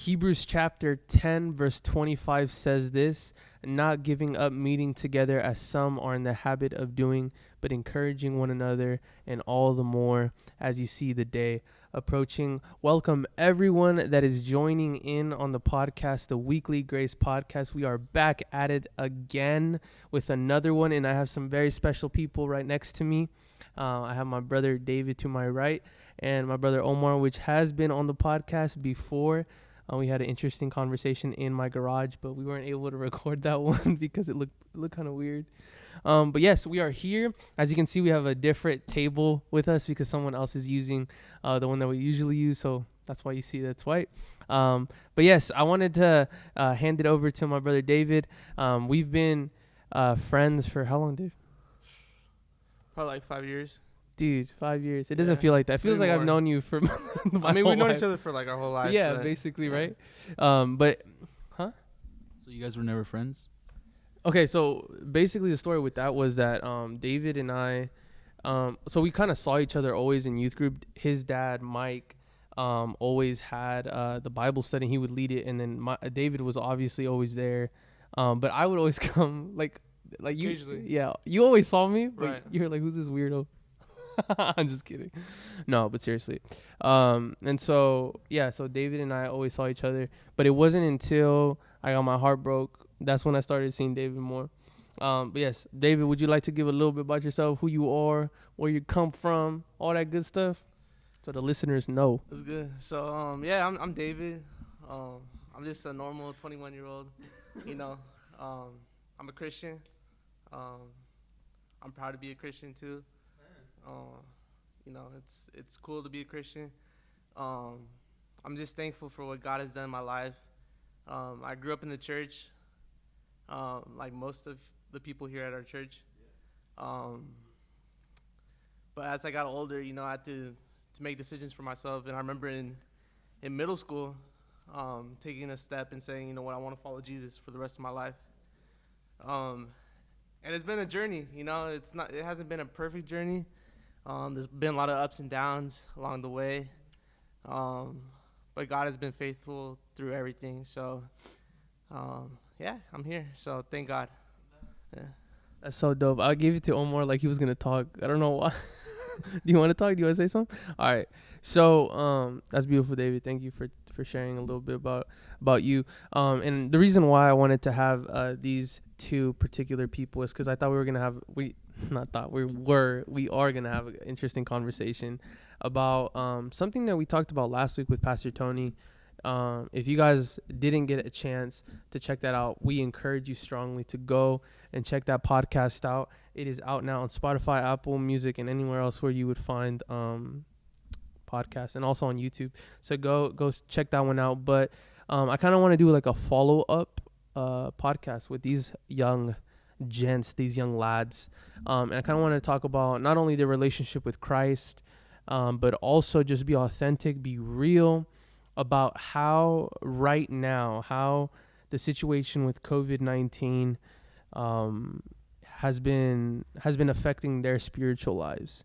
Hebrews chapter 10, verse 25 says this: not giving up meeting together as some are in the habit of doing, but encouraging one another, and all the more as you see the day approaching. Welcome everyone that is joining in on the podcast, the Weekly Grace Podcast. We are back at it again with another one, and I have some very special people right next to me. I have my brother David to my right, and my brother Omar, which has been on the podcast before. We had an interesting conversation in my garage, but we weren't able to record that one because it looked kind of weird. But yes, we are here. As you can see, we have a different table with us because someone else is using the one that we usually use. So that's why you see that's white. But yes, I wanted to hand it over to my brother David. We've been friends for how long, Dave? Probably like 5 years. Dude, 5 years. It doesn't feel like that. It feels like I've known you for I mean, we've known each other for like our whole life. Yeah, basically, right? But, huh? So you guys were never friends? Okay, so basically the story with that was that David and I, so we kind of saw each other always in youth group. His dad, Mike, always had the Bible study. He would lead it, and then David was obviously always there. But I would always come, like you. Occasionally. Yeah, you always saw me, but Right. you were like, who's this weirdo? I'm just kidding. No, but seriously. And so, yeah, so David and I always saw each other. But it wasn't until I got my heart broke, that's when I started seeing David more. But yes, David, would you like to give a little bit about yourself, who you are, where you come from, all that good stuff, so the listeners know? That's good. So, yeah, I'm David. I'm just a normal 21-year-old. You know, I'm a Christian. I'm proud to be a Christian too. You know, it's cool to be a Christian. I'm just thankful for what God has done in my life. I grew up in the church, like most of the people here at our church. But as I got older, you know, I had to make decisions for myself. And I remember in middle school, taking a step and saying, you know what, I want to follow Jesus for the rest of my life. And it's been a journey, you know. It hasn't been a perfect journey. There's been a lot of ups and downs along the way. But God has been faithful through everything. So, yeah, I'm here. So thank God. Yeah. That's so dope. I gave it to Omar like he was going to talk. I don't know why. Do you want to talk? Do you want to say something? All right. So that's beautiful, David. Thank you for sharing a little bit about you. And the reason why I wanted to have these two particular people is because I thought we were going to have, we are going to have an interesting conversation about something that we talked about last week with Pastor Tony. If you guys didn't get a chance to check that out, we encourage you strongly to go and check that podcast out. It is out now on Spotify, Apple Music, and anywhere else where you would find podcasts, and also on YouTube. So go check that one out. But I kind of want to do like a follow-up podcast with these young gents, these young lads. And I kind of want to talk about not only their relationship with Christ, but also just be authentic, be real about how right now, how the situation with COVID-19 has been affecting their spiritual lives.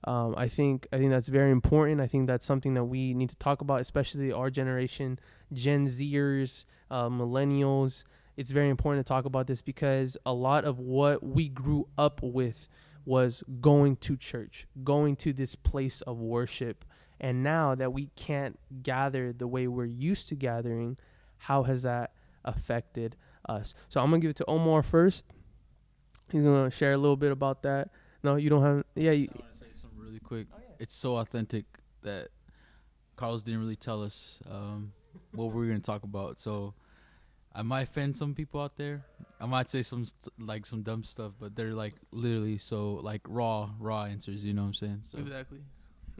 I think that's very important. I think that's something that we need to talk about, especially our generation, Gen Zers, millennials. It's very important to talk about this because a lot of what we grew up with was going to church, going to this place of worship. And now that we can't gather the way we're used to gathering, how has that affected us? So I'm going to give it to Omar first. He's going to share a little bit about that. No, you don't have... Yeah. I want to say something really quick. Oh, yeah. It's so authentic that Carlos didn't really tell us what we were going to talk about. So I might offend some people out there. I might say some dumb stuff, but they're like literally so like raw answers. You know what I'm saying? So. Exactly.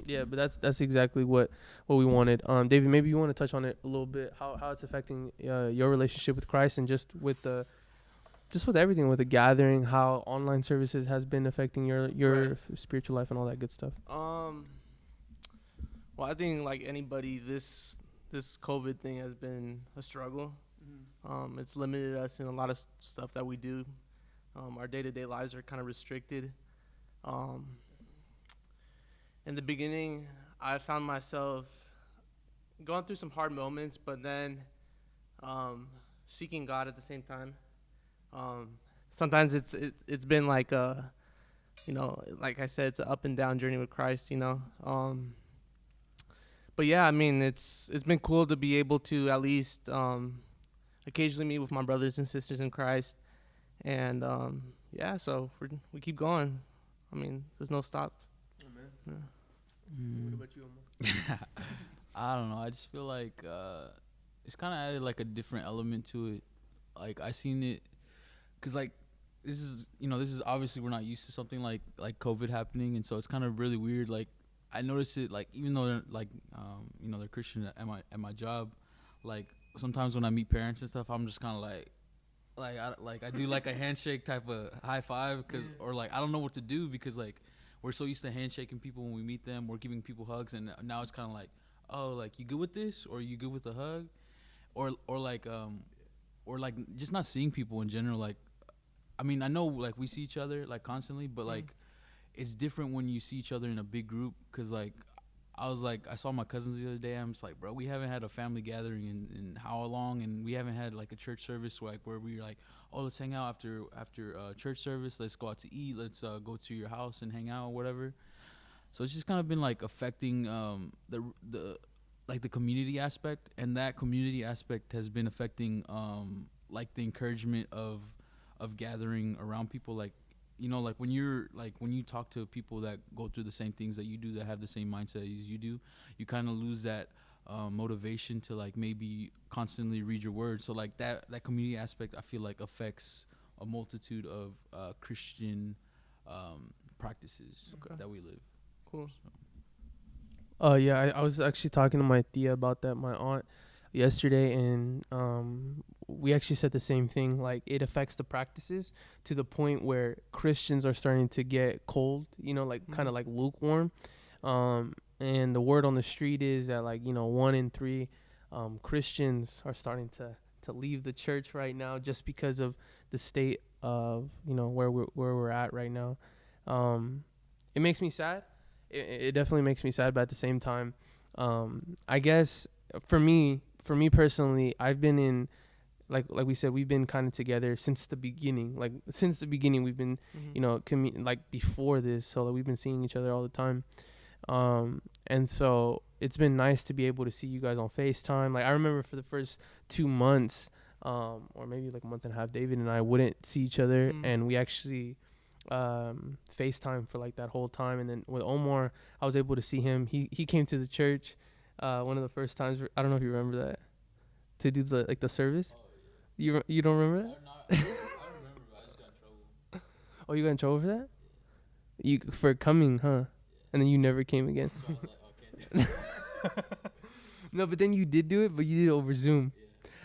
Yeah, but that's exactly what we wanted. David, maybe you want to touch on it a little bit, how it's affecting your relationship with Christ, and just with everything, with the gathering, how online services has been affecting your right. Spiritual life and all that good stuff. Well, I think like anybody, this COVID thing has been a struggle. Mm-hmm. It's limited us in a lot of stuff that we do. Our day-to-day lives are kind of restricted. In the beginning, I found myself going through some hard moments, but then um, seeking God at the same time. Um, Sometimes it's been like a, like I said, it's an up and down journey with Christ. But yeah, I mean, it's been cool to be able to at least occasionally meet with my brothers and sisters in Christ, and yeah, so we keep going. I mean, there's no stop. Amen. Yeah. What Mm. about you, Omar? I don't know. I just feel like it's kind of added like a different element to it. Like I seen it, cause like this is obviously we're not used to something like COVID happening, and so it's kind of really weird. Like I notice it, like even though they're like they're Christian at my job, like sometimes when I meet parents and stuff, I'm just kind of like I do like a handshake type of high five, cause or like I don't know what to do, because like we're so used to handshaking people when we meet them, we're giving people hugs, and now it's kind of like, oh, like you good with this, or you good with a hug, or like just not seeing people in general. Like I mean, I know like we see each other like constantly, but like it's different when you see each other in a big group. Cause like I saw my cousins the other day. I'm just like, bro, we haven't had a family gathering in how long, and we haven't had like a church service where we're like, oh, let's hang out after church service. Let's go out to eat. Let's go to your house and hang out or whatever. So it's just kind of been like affecting the like the community aspect, and that community aspect has been affecting like the encouragement of gathering around people. Like like when you talk to people that go through the same things that you do, that have the same mindset as you do, you kind of lose that motivation to like maybe constantly read your words. So like that community aspect, I feel like affects a multitude of Christian practices Okay. that we live. Cool. Yeah, I was actually talking to my tia about that, my aunt, yesterday, and we actually said the same thing. Like it affects the practices to the point where Christians are starting to get cold, like kind of like lukewarm. And the word on the street is that like 1 in 3 Christians are starting to leave the church right now, just because of the state of where we're at right now. It makes me sad. It definitely makes me sad, but at the same time, I guess for me personally, I've been in, like we said, we've been kind of together since the beginning. Like since the beginning, we've been like before this, so like, we've been seeing each other all the time. And so it's been nice to be able to see you guys on FaceTime. Like I remember for the first 2 months, or maybe like a month and a half, David and I wouldn't see each other, and we actually FaceTime for like that whole time. And then with Omar, I was able to see him. He came to the church one of the first times. I don't know if you remember that, to do the service. You don't remember that? I remember, but I just got in trouble. Oh, you got in trouble for that? You for coming, huh? And then you never came again. So I was like, oh, can't do it. No, but then you did do it, but you did it over Zoom.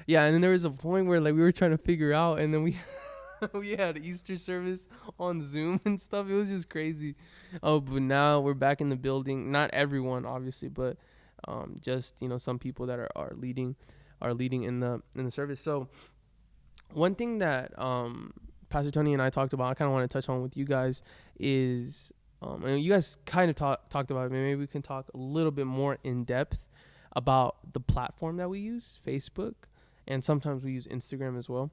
Yeah, and then there was a point where like we were trying to figure out, and then we we had Easter service on Zoom and stuff. It was just crazy. Oh, but now we're back in the building. Not everyone, obviously, but just some people that are leading in the service. So one thing that Pastor Tony and I talked about, I kind of want to touch on with you guys is, and you guys kind of talked about it. Maybe we can talk a little bit more in depth about the platform that we use, Facebook, and sometimes we use Instagram as well.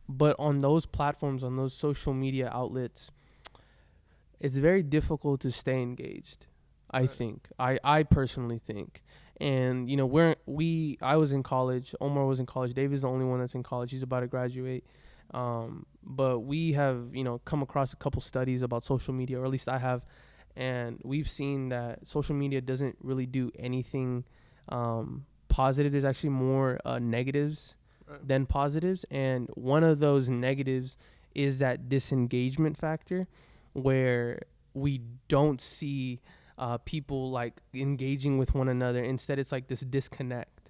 But on those platforms, on those social media outlets, it's very difficult to stay engaged. I think. I personally think. And I was in college. Omar was in college. David's the only one that's in college. He's about to graduate. But we have come across a couple studies about social media, or at least I have, and we've seen that social media doesn't really do anything positive. There's actually more negatives than positives, and one of those negatives is that disengagement factor, where we don't see people like engaging with one another. Instead, it's like this disconnect,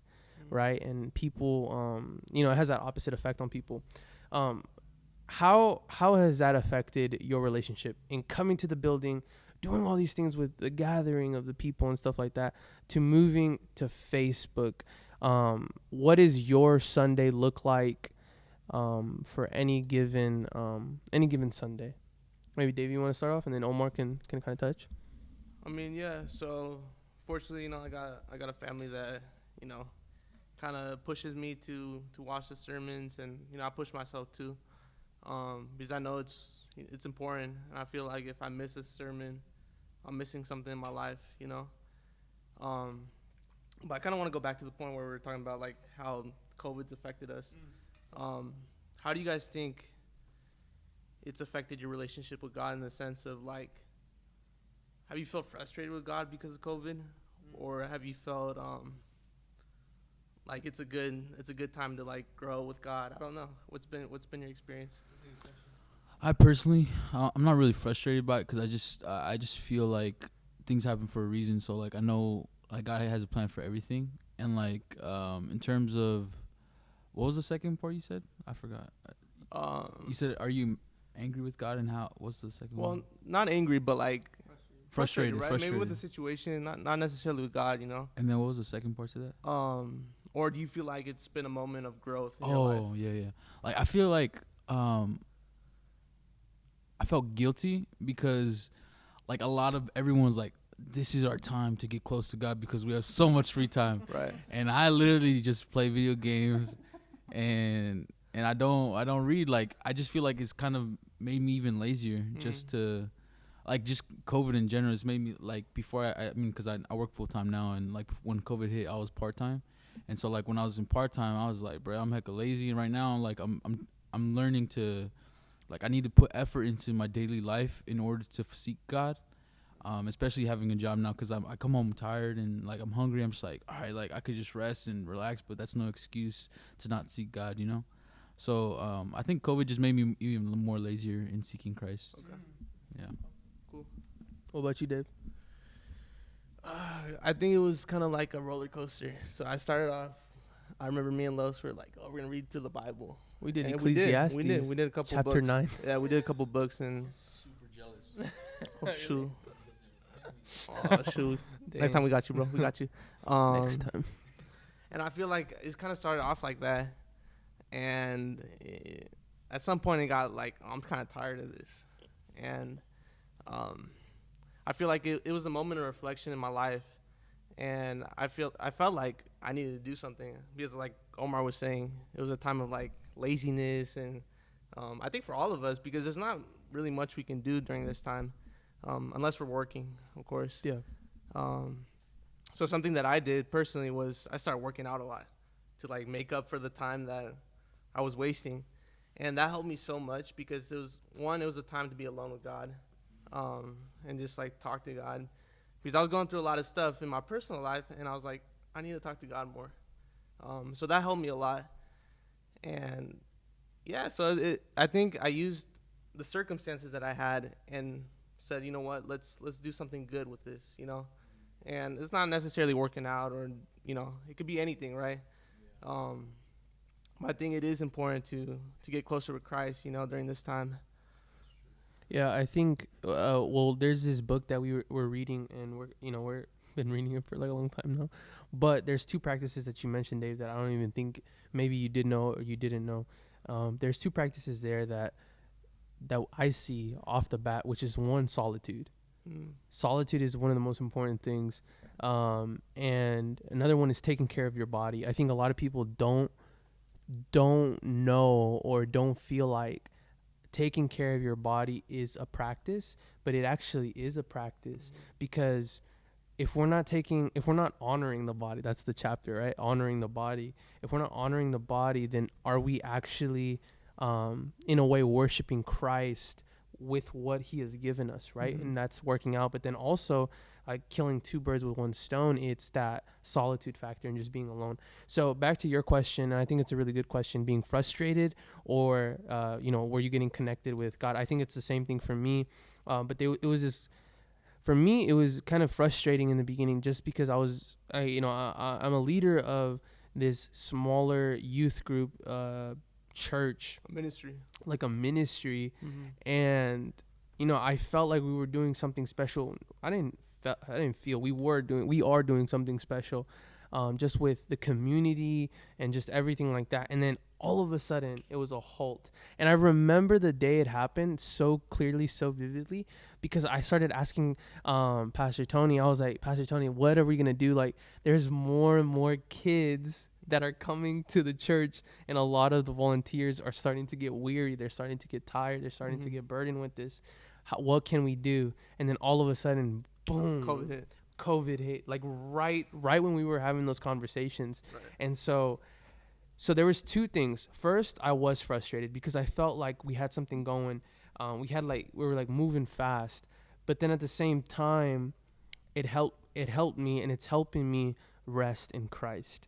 right? And people, it has that opposite effect on people. How has that affected your relationship in coming to the building, doing all these things with the gathering of the people and stuff like that, to moving to Facebook? What does your Sunday look like for any given Sunday? Maybe Dave, you want to start off, and then Omar can kind of touch. I mean, yeah. So fortunately, I got a family that, you know, kind of pushes me to watch the sermons, and I push myself too, because I know it's important, and I feel like if I miss a sermon, I'm missing something in my life, Um, but I kind of want to go back to the point where we were talking about like how COVID's affected us. How do you guys think it's affected your relationship with God in the sense of like, have you felt frustrated with God because of COVID, or have you felt like it's a good time to like grow with God? I don't know. What's been your experience? I personally, I'm not really frustrated by it because I just feel like things happen for a reason. So like I know like God has a plan for everything, and like in terms of what was the second part you said? I forgot. You said, "Are you angry with God?" And how? What's the second Well, one? not angry, but like Frustrated. right? Maybe with the situation, not necessarily with God. And then what was the second part to that? Or do you feel like it's been a moment of growth in your life? Oh yeah. Like I feel like I felt guilty because like a lot of everyone's like, this is our time to get close to God because we have so much free time. Right. And I literally just play video games and I don't read. Like I just feel like it's kind of made me even lazier just to like just COVID in general. It's made me like before I mean because I work full time now, and like when COVID hit I was part time, and so like when I was in part time I was like, bro, I'm hecka lazy, and right now I'm like I'm learning to like I need to put effort into my daily life in order to seek God. Especially having a job now, because I come home tired and like I'm hungry. I'm just like, all right, like I could just rest and relax, but that's no excuse to not seek God. So I think COVID just made me even more lazier in seeking Christ. Okay. Yeah. Cool. What about you, Dave? I think it was kind of like a roller coaster. So I started off. I remember me and Los were like, "Oh, we're gonna read through the Bible." We did And Ecclesiastes. We did a couple chapter books. 9. Yeah, we did a couple books, and Super jealous. oh shoot, oh shoot. Dang. Next time we got you, bro. We got you. Next time. And I feel like it's kind of started off like that, and at some point it got like, I'm kind of tired of this, and I feel like it was a moment of reflection in my life, and I felt like I needed to do something because, like Omar was saying, it was a time of like laziness, and I think for all of us, because there's not really much we can do during this time, unless we're working, of course. Yeah. So something that I did personally was I started working out a lot to like make up for the time that I was wasting, and that helped me so much because it was a time to be alone with God, and just like talk to God, because I was going through a lot of stuff in my personal life, and I was like, I need to talk to God more. So that helped me a lot, and yeah, so I think I used the circumstances that I had and said, you know what, let's do something good with this, and it's not necessarily working out, or it could be anything, right? I think it is important to get closer with Christ, during this time. Yeah, I think. Well, there's this book that we're reading, and we're been reading it for like a long time now. But there's two practices that you mentioned, Dave, that I don't even think maybe you did know or you didn't know. There's two practices there that I see off the bat, which is one, solitude. Solitude is one of the most important things, and another one is taking care of your body. I think a lot of people don't know or don't feel like taking care of your body is a practice, but it actually is a practice, because if we're not honoring the body, that's the chapter, right? Honoring the body. If we're not honoring the body, then are we actually in a way worshiping Christ with what he has given us, right? And that's working out. But then also killing two birds with one stone, it's that solitude factor and just being alone. So back to your question, and I think it's a really good question, being frustrated or were you getting connected with God? I think it's the same thing for me, but it was this. For me, it was kind of frustrating in the beginning, just because I'm a leader of this smaller youth group, church, like a ministry, and I felt like we were doing something special. I didn't feel we are doing something special, just with the community and just everything like that. And then all of a sudden, it was a halt. And I remember the day it happened so clearly, so vividly, because I started asking Pastor Tony. I was like, Pastor Tony, what are we gonna do? Like, there's more and more kids that are coming to the church, and a lot of the volunteers are starting to get weary. They're starting to get tired. They're starting to get burdened with this. What can we do? And then all of a sudden, boom, COVID hit, like right when we were having those conversations. Right. And so there was two things. First, I was frustrated because I felt like we had something going. We were like moving fast, but then at the same time, it helped me, and it's helping me rest in Christ.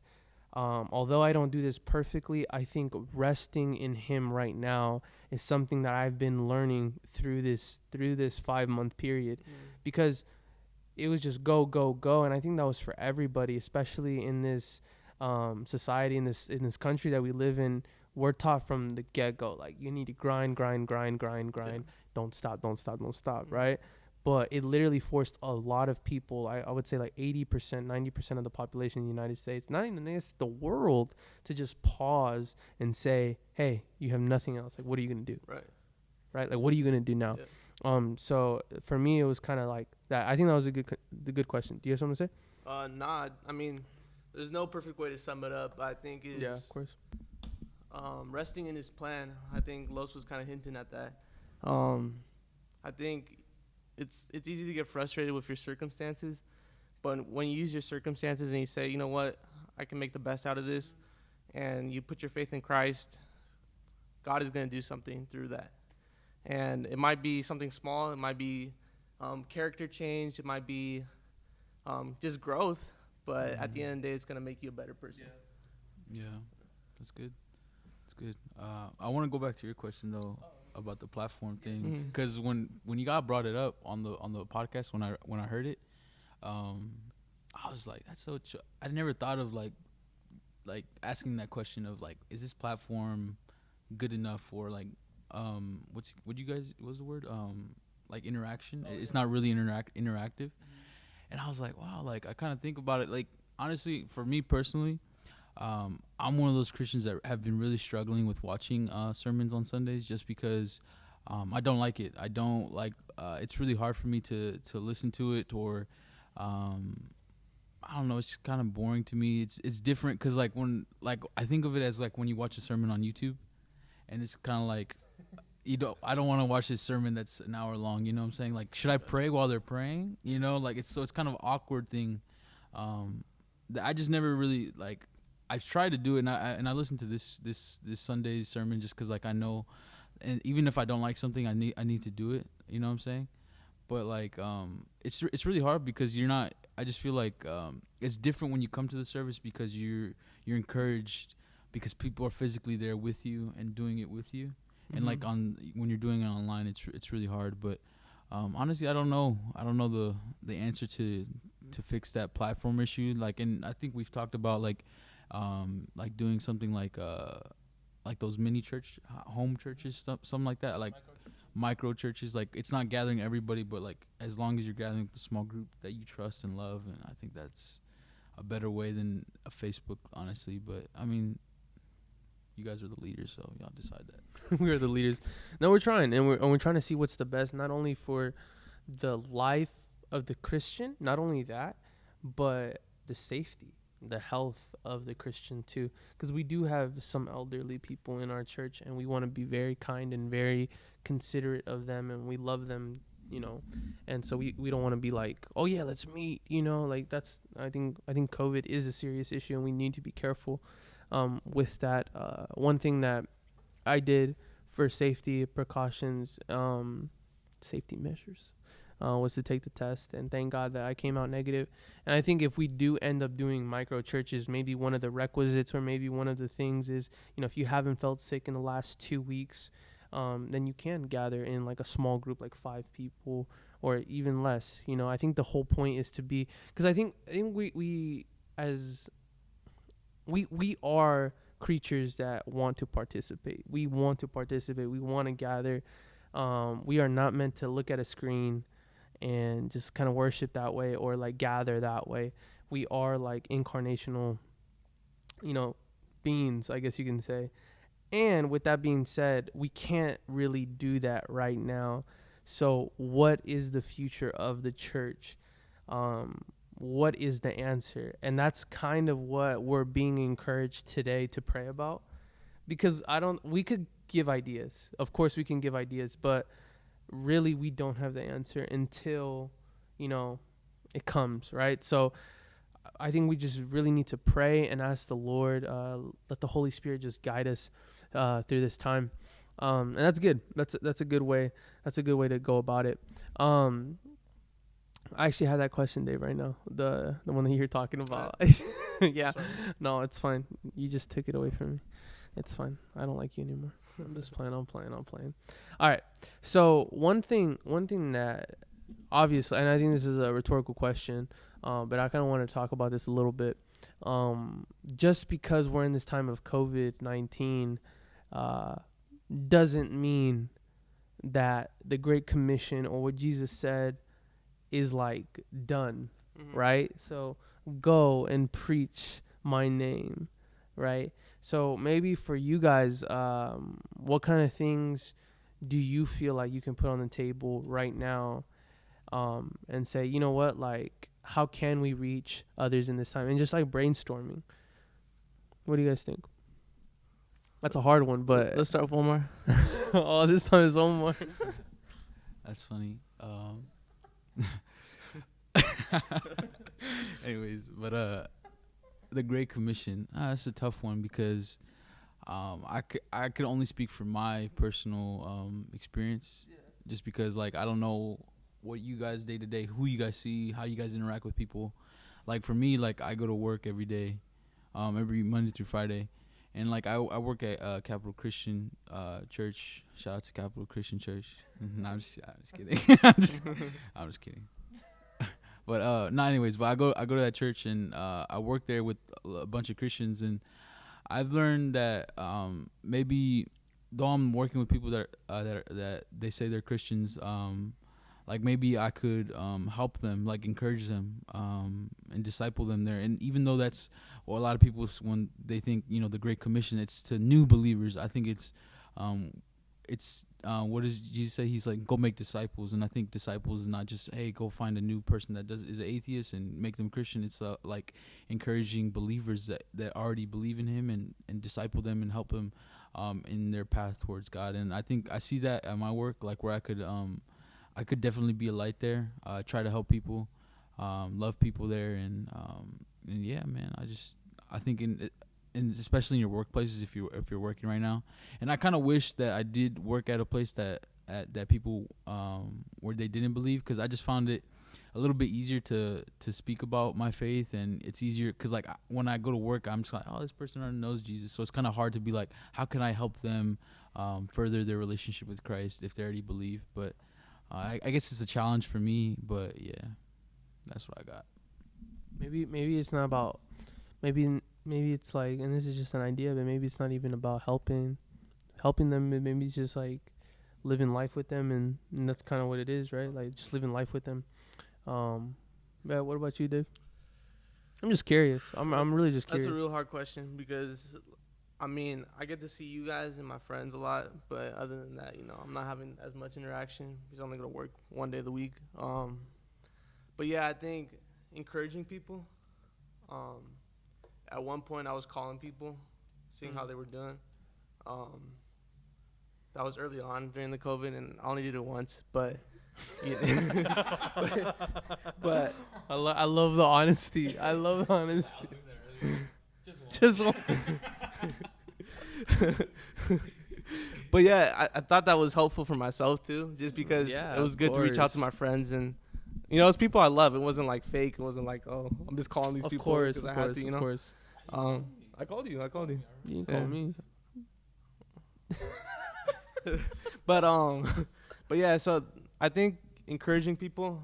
Although I don't do this perfectly, I think resting in Him right now is something that I've been learning through this 5-month period, because it was just go, and I think that was for everybody, especially in this society, in this country that we live in. We're taught from the get-go, like, you need to grind. Yeah. Don't stop, right? But it literally forced a lot of people, I would say like 80%, 90% of the population in the United States, not even the United States, the world, to just pause and say, hey, you have nothing else. Like, what are you going to do? Right? Like, what are you going to do now? Yeah. So for me, it was kind of like that. I think that was the good question. Do you have something to say? Nah. I mean, there's no perfect way to sum it up. I think is Yeah, of course. Resting in His plan. I think Los was kind of hinting at that. I think it's easy to get frustrated with your circumstances, but when you use your circumstances and you say, you know what, I can make the best out of this, and you put your faith in Christ, God is going to do something through that. And it might be something small. It might be character change. It might be just growth. But at the end of the day, it's going to make you a better person. Yeah, that's good. That's good. I want to go back to your question though about the platform thing, because when you got brought it up on the podcast, when I heard it, I was like, that's so. I never thought of like asking that question of like, is this platform good enough for like what's the word, like interaction? It's not really interactive. And I was like, wow, like I kind of think about it, like honestly, for me personally, I'm one of those Christians that have been really struggling with watching sermons on Sundays, just because I don't like it. I don't like it's really hard for me to listen to it, or I don't know, it's kind of boring to me. It's different because like when, like, I think of it as like when you watch a sermon on YouTube, and it's kind of like, I don't want to watch this sermon that's an hour long. You know what I'm saying? Like, should I pray while they're praying? You know, like it's kind of awkward thing. That I just never really like. I've tried to do it, and I listened to this Sunday's sermon just because like I know, and even if I don't like something, I need to do it. You know what I'm saying? But like it's really hard because you're not. I just feel like it's different when you come to the service because you're encouraged because people are physically there with you and doing it with you. And like when you're doing it online, it's really hard. But honestly, I don't know the answer to fix that platform issue. Like, and I think we've talked about like doing something like those mini church home churches, something like that, like micro churches. Like, it's not gathering everybody, but like as long as you're gathering the small group that you trust and love, and I think that's a better way than a Facebook, honestly. But I mean, you guys are the leaders, so y'all decide that. We are the leaders. No, we're trying, and we're trying to see what's the best, not only for the life of the Christian, not only that, but the safety, the health of the Christian too. Because we do have some elderly people in our church, and we want to be very kind and very considerate of them, and we love them, you know. And so we don't want to be like, oh yeah, let's meet, you know. Like, that's, I think COVID is a serious issue, and we need to be careful with that. One thing that I did for safety precautions, safety measures, was to take the test, and thank God that I came out negative. And I think if we do end up doing micro churches, maybe one of the requisites, or maybe one of the things is, you know, if you haven't felt sick in the last 2 weeks, then you can gather in like a small group, like 5 people or even less. You know, I think the whole point is to be, because I think we are creatures that want to participate. We want to participate. We want to gather. We are not meant to look at a screen and just kind of worship that way, or like gather that way. we are like incarnational, you know, beings, I guess you can say. And with that being said, we can't really do that right now. So, what is the future of the church? What is the answer? And that's kind of what we're being encouraged today to pray about. Because we could give ideas. Of course, we can give ideas, but really, we don't have the answer until, you know, it comes, right? So, I think we just really need to pray and ask the Lord, let the Holy Spirit just guide us through this time, and that's good. That's a good way. That's a good way to go about it. I actually had that question, Dave, right now. The one that you're talking about. Yeah. Sorry. No, it's fine. You just took it away from me. It's fine. I don't like you anymore. I'm just playing. I'm playing. All right. So one thing that obviously, and I think this is a rhetorical question, but I kind of want to talk about this a little bit. Just because we're in this time of COVID-19 doesn't mean that the Great Commission or what Jesus said is like done, right? So go and preach my name, right? So maybe for you guys, what kind of things do you feel like you can put on the table right now, and say, you know what, like, how can we reach others in this time? And just like brainstorming. What do you guys think? That's a hard one, but Let's start with Omar. oh, this time it's Omar. That's funny. Anyways, but the Great Commission, that's a tough one because I could only speak from my personal experience, just because like I don't know what you guys day to day, who you guys see, how you guys interact with people. Like for me, like I go to work every day, every Monday through Friday, and like I work at Capital Christian Church. Shout out to Capital Christian Church. No, I'm just kidding. I'm just kidding. But no, anyways, but I go to that church and I work there with a bunch of Christians, and I've learned that maybe though I'm working with people that they say they're Christians, like maybe I could help them, like encourage them, and disciple them there. And even though that's what a lot of people, when they think, you know, the Great Commission, it's to new believers. I think it's what does Jesus say? He's like, go make disciples. And I think disciples is not just, hey, go find a new person that is an atheist and make them Christian. It's like encouraging believers that already believe in him and disciple them and help them in their path towards God. And I think I see that at my work, like where I could definitely be a light there, try to help people, love people there. And yeah, man, I think and especially in your workplaces, if you're working right now. And I kind of wish that I did work at a place that people where they didn't believe, because I just found it a little bit easier to speak about my faith, and it's easier because like when I go to work, I'm just like, oh, this person already knows Jesus, so it's kind of hard to be like, how can I help them further their relationship with Christ if they already believe? But I guess it's a challenge for me, but yeah, that's what I got. Maybe it's not about maybe it's like, and this is just an idea, but maybe it's not even about helping them. Maybe it's just like living life with them, and that's kind of what it is, right? Like just living life with them. Yeah. What about you, Dave? I'm just curious. I'm really just curious. That's a real hard question because, I mean, I get to see you guys and my friends a lot, but other than that, you know, I'm not having as much interaction because I'm only going to work one day of the week. But yeah, I think encouraging people. At one point, I was calling people, seeing how they were doing. That was early on during the COVID, and I only did it once, but but I love the honesty. I love the honesty. Just one. but yeah, I thought that was helpful for myself too, just because Yeah, it was good to reach out to my friends, and you know, it's people I love. It wasn't like fake. It wasn't like, oh, I'm just calling these Of people course, because of I had course, to, you of know. course. I called you. You can Yeah. call me. But yeah, so I think encouraging people,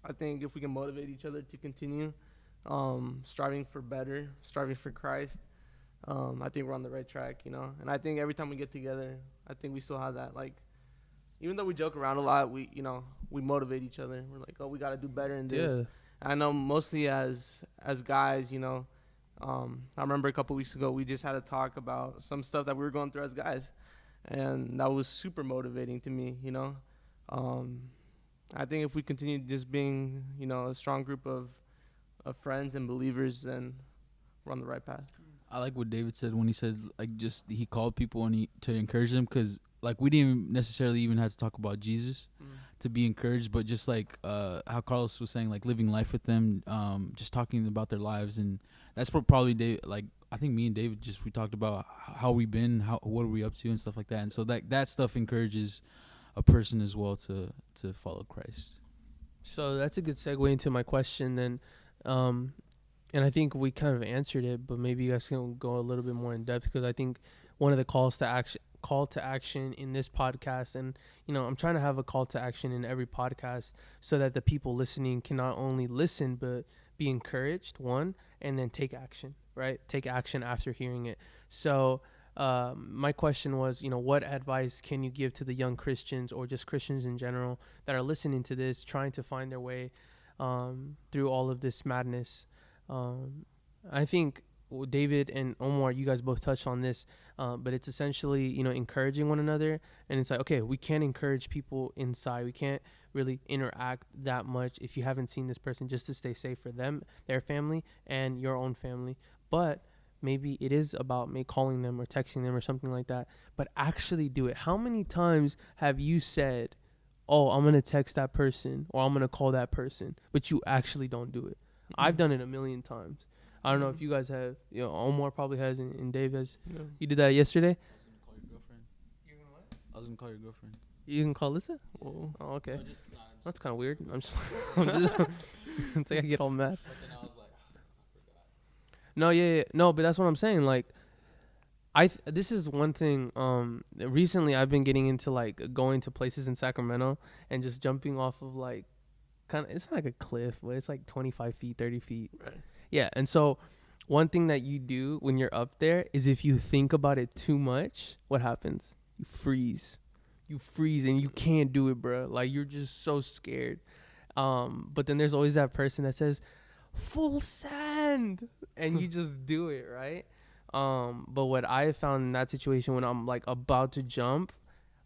I think if we can motivate each other to continue striving for better, striving for Christ, I think we're on the right track, you know. And I think every time we get together, I think we still have that, like, even though we joke around a lot, we motivate each other. We're like, oh, we got to do better in this. Yeah. I know mostly as guys, you know. I remember a couple weeks ago we just had a talk about some stuff that we were going through as guys, and that was super motivating to me. You know, um, I think if we continue just being, you know, a strong group of friends and believers, then we're on the right path. I like what David said when he said like just he called people and to encourage them, because like we didn't necessarily even have to talk about Jesus to be encouraged, but just like how Carlos was saying, like living life with them, just talking about their lives. And that's what probably like I think me and David we talked about how we been, what are we up to and stuff like that. And so that stuff encourages a person as well to follow Christ. So that's a good segue into my question then. And I think we kind of answered it, but maybe you guys can go a little bit more in depth, because I think one of the call to action in this podcast, and you know, I'm trying to have a call to action in every podcast so that the people listening can not only listen but be encouraged, one, and then take action, right? Take action after hearing it. So my question was, you know, what advice can you give to the young Christians or just Christians in general that are listening to this, trying to find their way through all of this madness? I think David and Omar, you guys both touched on this, but it's essentially, you know, encouraging one another. And it's like, okay, we can't encourage people inside. We can't really interact that much if you haven't seen this person, just to stay safe for them, their family, and your own family. But maybe it is about me calling them or texting them or something like that, but actually do it. How many times have you said, oh, I'm going to text that person or I'm going to call that person, but you actually don't do it? I've done it a million times. I don't know if you guys have. You know, Omar probably has, and Dave has. Yeah. You did that yesterday? I was gonna call your girlfriend. You're gonna what? I was gonna call your girlfriend. You can call Lisa? Whoa. Oh, okay. No, That's kind of weird. I'm just, it's like I get all mad. But then I was like, No, yeah. No, but that's what I'm saying. Like, this is one thing. Recently I've been getting into like going to places in Sacramento and just jumping off of like, kind of, it's not like a cliff, but it's like 25 feet, 30 feet. Right. Yeah. And so one thing that you do when you're up there is if you think about it too much, what happens? You freeze. You freeze and you can't do it, bro. Like, you're just so scared. But then there's always that person that says, full send, and you just do it, right? But what I found in that situation, when I'm like about to jump,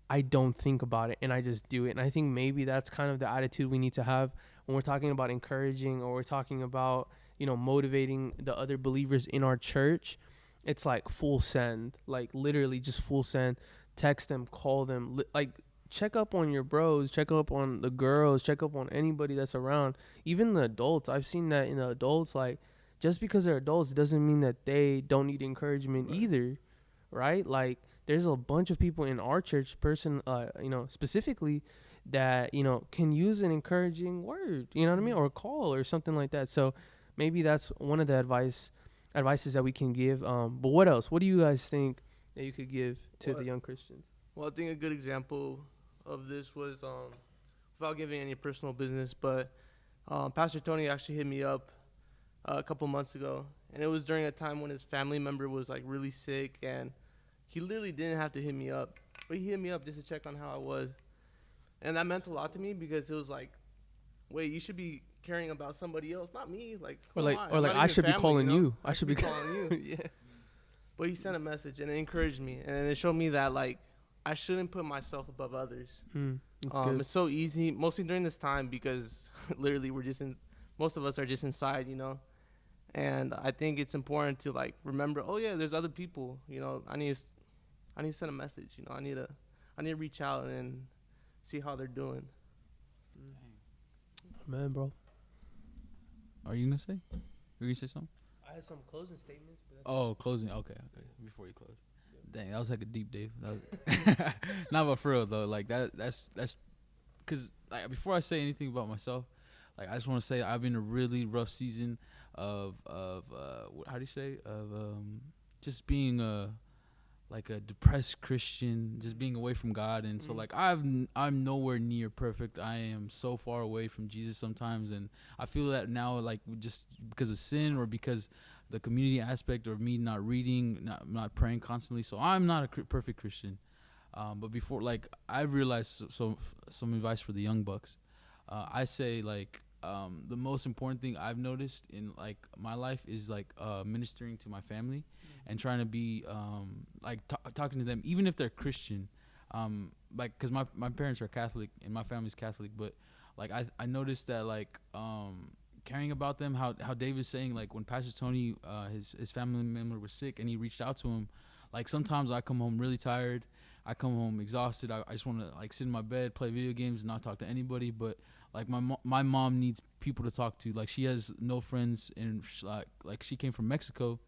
I don't think about it and I just do it. And I think maybe that's kind of the attitude we need to have when we're talking about encouraging, or we're talking about, you know, motivating the other believers in our church. It's like full send, like literally just full send. Text them, call them, like check up on your bros, check up on the girls, check up on anybody that's around, even the adults. I've seen that in the adults, like, just because they're adults doesn't mean that they don't need encouragement either, right? Like, there's a bunch of people in our church you know, specifically, that, you know, can use an encouraging word, you know what I mean, or a call or something like that. So maybe that's one of the advices that we can give. But what else? What do you guys think that you could give to the young Christians? Well, I think a good example of this was, without giving any personal business, but Pastor Tony actually hit me up a couple months ago, and it was during a time when his family member was like really sick, and he literally didn't have to hit me up, but he hit me up just to check on how I was, and that meant a lot to me, because it was like, wait, you should be caring about somebody else, not me. Like, Or like, I should be calling you. I should be calling you. Yeah. But he sent a message and it encouraged me, and it showed me that like I shouldn't put myself above others. That's good. It's so easy, mostly during this time, because literally most of us are just inside, you know. And I think it's important to like remember, oh yeah, there's other people, you know. I need to send a message, you know. I need to reach out and see how they're doing. Man, bro. Are you gonna say? Are you gonna say something? I had some closing statements. Oh, closing. Okay. Before you close. Dang, that was like a deep Dave. Not but for real though. Like that's because like before I say anything about myself, like I just want to say I've been a really rough season of how do you say just being like a depressed Christian, just being away from God. And so like I'm nowhere near perfect. I am so far away from Jesus sometimes, and I feel that now, like just because of sin or because the community aspect or me not reading, not praying constantly. So I'm not a perfect Christian. But before, like I realized some advice for the young bucks. I say like the most important thing I've noticed in like my life is like ministering to my family and trying to be like talking to them even if they're Christian, like because my parents are Catholic and my family's Catholic, but like I noticed that like caring about them, how David's saying like when Pastor Tony his family member was sick and he reached out to him, like sometimes I come home really tired, I come home exhausted, I just want to like sit in my bed, play video games, and not talk to anybody. But like my mom needs people to talk to. Like she has no friends, and like she came from Mexico,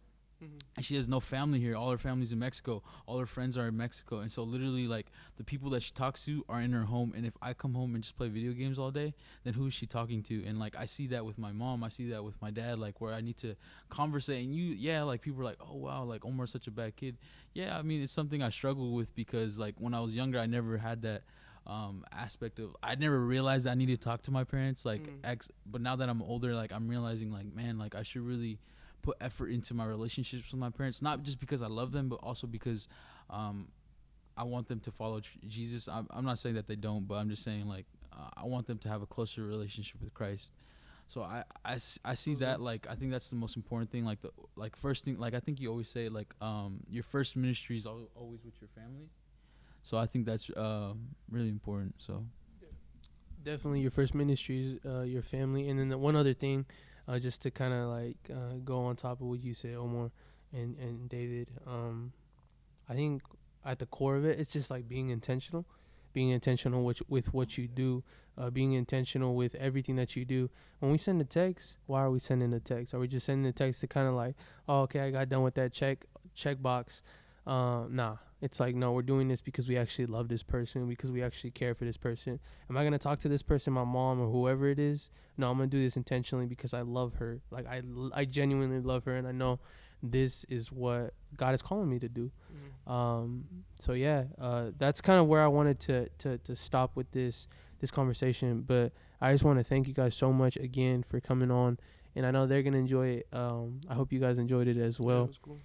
and she has no family here. All her family's in Mexico. All her friends are in Mexico, and so literally like the people that she talks to are in her home. And if I come home and just play video games all day, then who is she talking to? And like I see that with my mom, I see that with my dad. Like where I need to conversate. And like people are like, oh wow, like Omar's such a bad kid. Yeah, I mean it's something I struggle with because like when I was younger, I never had that aspect of I never realized I needed to talk to my parents like but now that I'm older, like I'm realizing like man, like I should really put effort into my relationships with my parents, not just because I love them but also because I want them to follow Jesus. I'm not saying that they don't, but I'm just saying like I want them to have a closer relationship with Christ. So I see that like I think that's the most important thing, like the like first thing, like I think you always say like your first ministry is always with your family. So I think that's really important. So Definitely your first ministry is your family. And then the one other thing, just to kind of like go on top of what you said, Omar and David, I think at the core of it, it's just like being intentional with what you do, being intentional with everything that you do. When we send a text, why are we sending a text? Are we just sending a text to kind of like, oh, okay, I got done with that check box? Nah, it's like, no, we're doing this because we actually love this person, because we actually care for this person. Am I going to talk to this person, my mom or whoever it is? No, I'm going to do this intentionally because I love her. Like I genuinely love her, and I know this is what God is calling me to do. So yeah, that's kind of where I wanted to stop with this conversation. But I just want to thank you guys so much again for coming on, and I know they're gonna enjoy it. I hope you guys enjoyed it as well. Yeah, it was cool.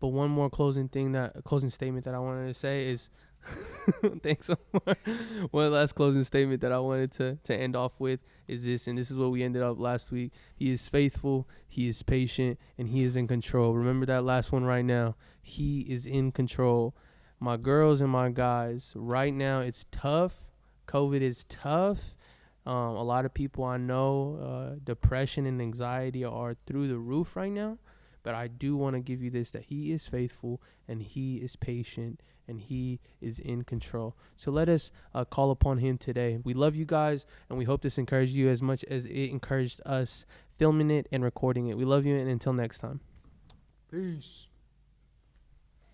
But one more closing statement that I wanted to say is thanks so much. One last closing statement that I wanted to end off with is this, and this is what we ended up last week. He is faithful, he is patient, and he is in control. Remember that last one right now. He is in control. My girls and my guys, right now it's tough. COVID is tough. A lot of people I know, depression and anxiety are through the roof right now. But I do want to give you this, that he is faithful and he is patient and he is in control. So let us call upon him today. We love you guys, and we hope this encouraged you as much as it encouraged us filming it and recording it. We love you, and until next time. Peace.